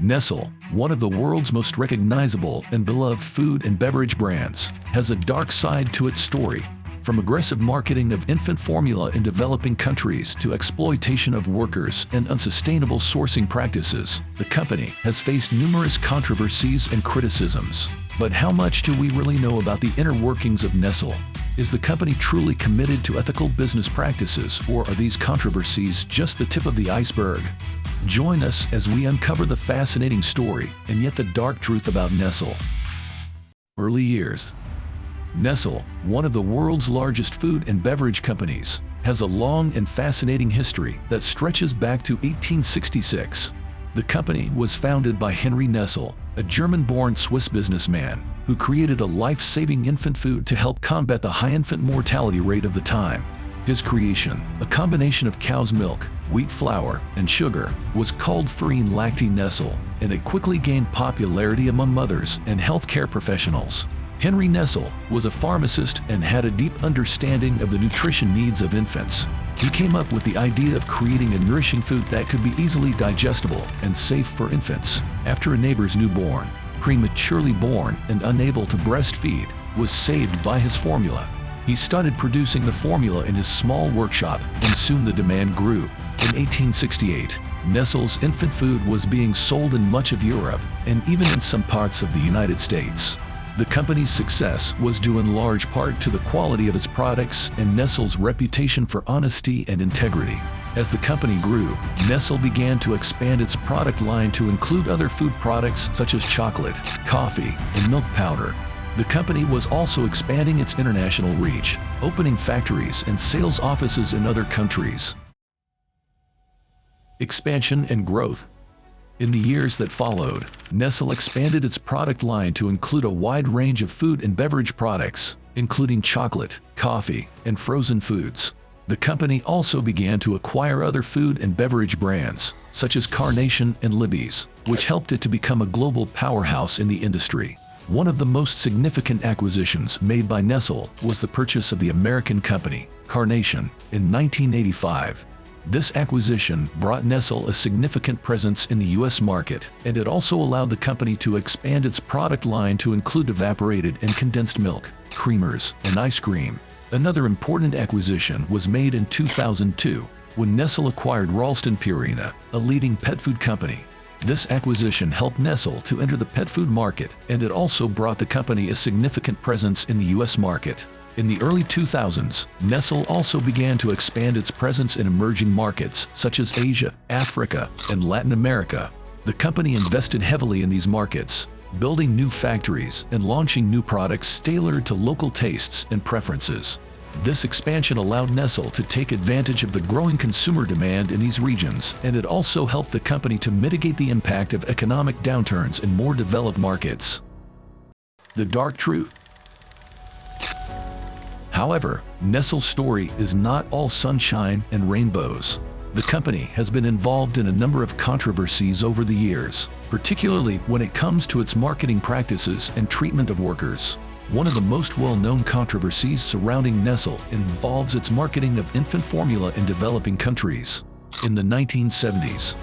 Nestlé, one of the world's most recognizable and beloved food and beverage brands, has a dark side to its story. From aggressive marketing of infant formula in developing countries to exploitation of workers and unsustainable sourcing practices, the company has faced numerous controversies and criticisms. But how much do we really know about the inner workings of Nestlé? Is the company truly committed to ethical business practices, or are these controversies just the tip of the iceberg? Join us as we uncover the fascinating story and yet the dark truth about Nestlé. Early years. Nestlé, one of the world's largest food and beverage companies, has a long and fascinating history that stretches back to 1866. The company was founded by Henry Nestlé, a German-born Swiss businessman who created a life-saving infant food to help combat the high infant mortality rate of the time. His creation, a combination of cow's milk, wheat flour, and sugar, was called Farine Lactée Nestlé, and it quickly gained popularity among mothers and healthcare professionals. Henry Nestlé was a pharmacist and had a deep understanding of the nutrition needs of infants. He came up with the idea of creating a nourishing food that could be easily digestible and safe for infants. After a neighbor's newborn, prematurely born and unable to breastfeed, was saved by his formula, he started producing the formula in his small workshop, and soon the demand grew. In 1868, Nestlé's infant food was being sold in much of Europe and even in some parts of the United States. The company's success was due in large part to the quality of its products and Nestlé's reputation for honesty and integrity. As the company grew, Nestlé began to expand its product line to include other food products such as chocolate, coffee, and milk powder. The company was also expanding its international reach, opening factories and sales offices in other countries. Expansion and growth. In the years that followed, Nestlé expanded its product line to include a wide range of food and beverage products, including chocolate, coffee, and frozen foods. The company also began to acquire other food and beverage brands, such as Carnation and Libby's, which helped it to become a global powerhouse in the industry. One of the most significant acquisitions made by Nestlé was the purchase of the American company, Carnation, in 1985. This acquisition brought Nestlé a significant presence in the U.S. market, and it also allowed the company to expand its product line to include evaporated and condensed milk, creamers, and ice cream. Another important acquisition was made in 2002, when Nestlé acquired Ralston Purina, a leading pet food company. This acquisition helped Nestlé to enter the pet food market, and it also brought the company a significant presence in the U.S. market. In the early 2000s, Nestlé also began to expand its presence in emerging markets such as Asia, Africa, and Latin America. The company invested heavily in these markets, building new factories and launching new products tailored to local tastes and preferences. This expansion allowed Nestlé to take advantage of the growing consumer demand in these regions, and it also helped the company to mitigate the impact of economic downturns in more developed markets. The dark truth. However, Nestlé's story is not all sunshine and rainbows. The company has been involved in a number of controversies over the years, particularly when it comes to its marketing practices and treatment of workers. One of the most well-known controversies surrounding Nestlé involves its marketing of infant formula in developing countries. In the 1970s,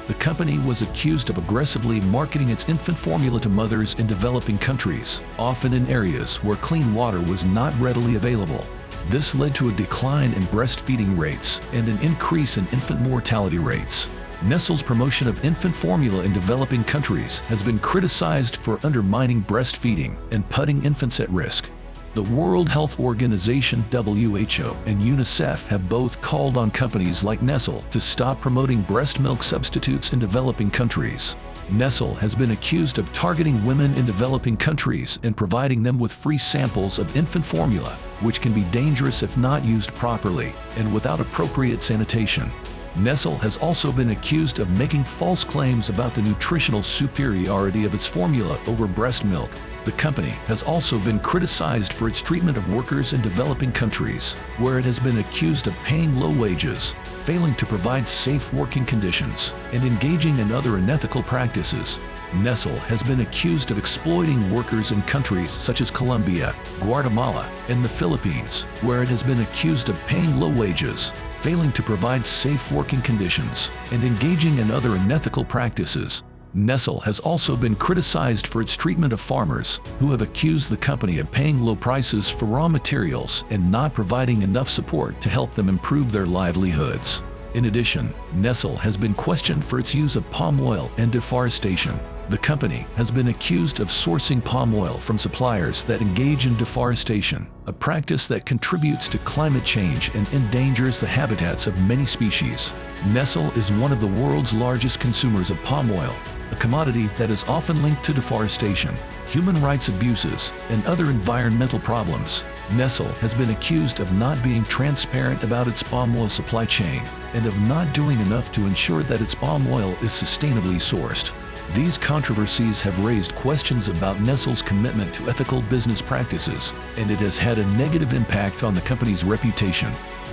the company was accused of aggressively marketing its infant formula to mothers in developing countries, often in areas where clean water was not readily available. This led to a decline in breastfeeding rates and an increase in infant mortality rates. Nestlé's promotion of infant formula in developing countries has been criticized for undermining breastfeeding and putting infants at risk. The World Health Organization (WHO) and UNICEF have both called on companies like Nestlé to stop promoting breast milk substitutes in developing countries. Nestlé has been accused of targeting women in developing countries and providing them with free samples of infant formula, which can be dangerous if not used properly and without appropriate sanitation. Nestlé has also been accused of making false claims about the nutritional superiority of its formula over breast milk. The company has also been criticized for its treatment of workers in developing countries, where it has been accused of paying low wages, failing to provide safe working conditions, and engaging in other unethical practices. Nestlé has been accused of exploiting workers in countries such as Colombia, Guatemala, and the Philippines, where it has been accused of paying low wages, failing to provide safe working conditions, and engaging in other unethical practices. Nestlé has also been criticized for its treatment of farmers, who have accused the company of paying low prices for raw materials and not providing enough support to help them improve their livelihoods. In addition, Nestlé has been questioned for its use of palm oil and deforestation. The company has been accused of sourcing palm oil from suppliers that engage in deforestation, a practice that contributes to climate change and endangers the habitats of many species. Nestlé is one of the world's largest consumers of palm oil, a commodity that is often linked to deforestation, human rights abuses, and other environmental problems. Nestlé has been accused of not being transparent about its palm oil supply chain and of not doing enough to ensure that its palm oil is sustainably sourced. These controversies have raised questions about Nestlé's commitment to ethical business practices, and it has had a negative impact on the company's reputation.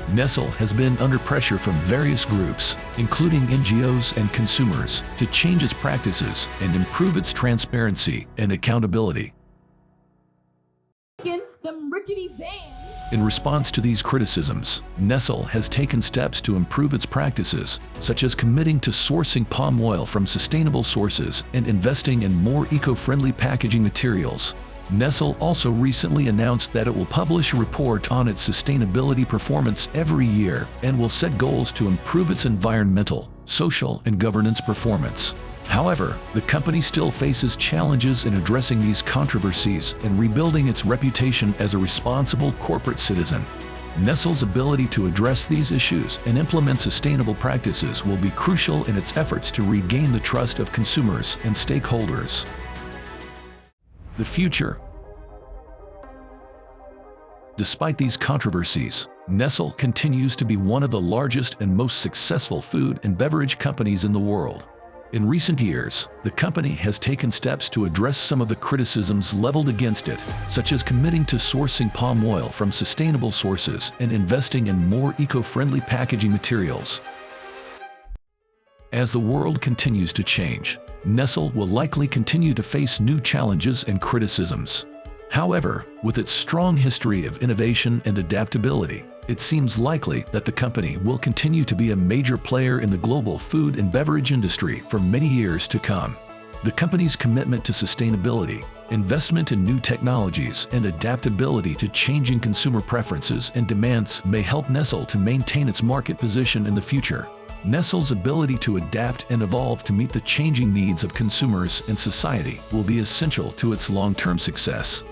Nestlé has been under pressure from various groups, including NGOs and consumers, to change its practices and improve its transparency and accountability. Them rickety bands. In response to these criticisms, Nestlé has taken steps to improve its practices, such as committing to sourcing palm oil from sustainable sources and investing in more eco-friendly packaging materials. Nestlé also recently announced that it will publish a report on its sustainability performance every year and will set goals to improve its environmental, social, and governance performance. However, the company still faces challenges in addressing these controversies and rebuilding its reputation as a responsible corporate citizen. Nestlé's ability to address these issues and implement sustainable practices will be crucial in its efforts to regain the trust of consumers and stakeholders. The future. Despite these controversies, Nestlé continues to be one of the largest and most successful food and beverage companies in the world. In recent years, the company has taken steps to address some of the criticisms leveled against it, such as committing to sourcing palm oil from sustainable sources and investing in more eco-friendly packaging materials. As the world continues to change, Nestlé will likely continue to face new challenges and criticisms. However, with its strong history of innovation and adaptability, it seems likely that the company will continue to be a major player in the global food and beverage industry for many years to come. The company's commitment to sustainability, investment in new technologies, and adaptability to changing consumer preferences and demands may help Nestlé to maintain its market position in the future. Nestlé's ability to adapt and evolve to meet the changing needs of consumers and society will be essential to its long-term success.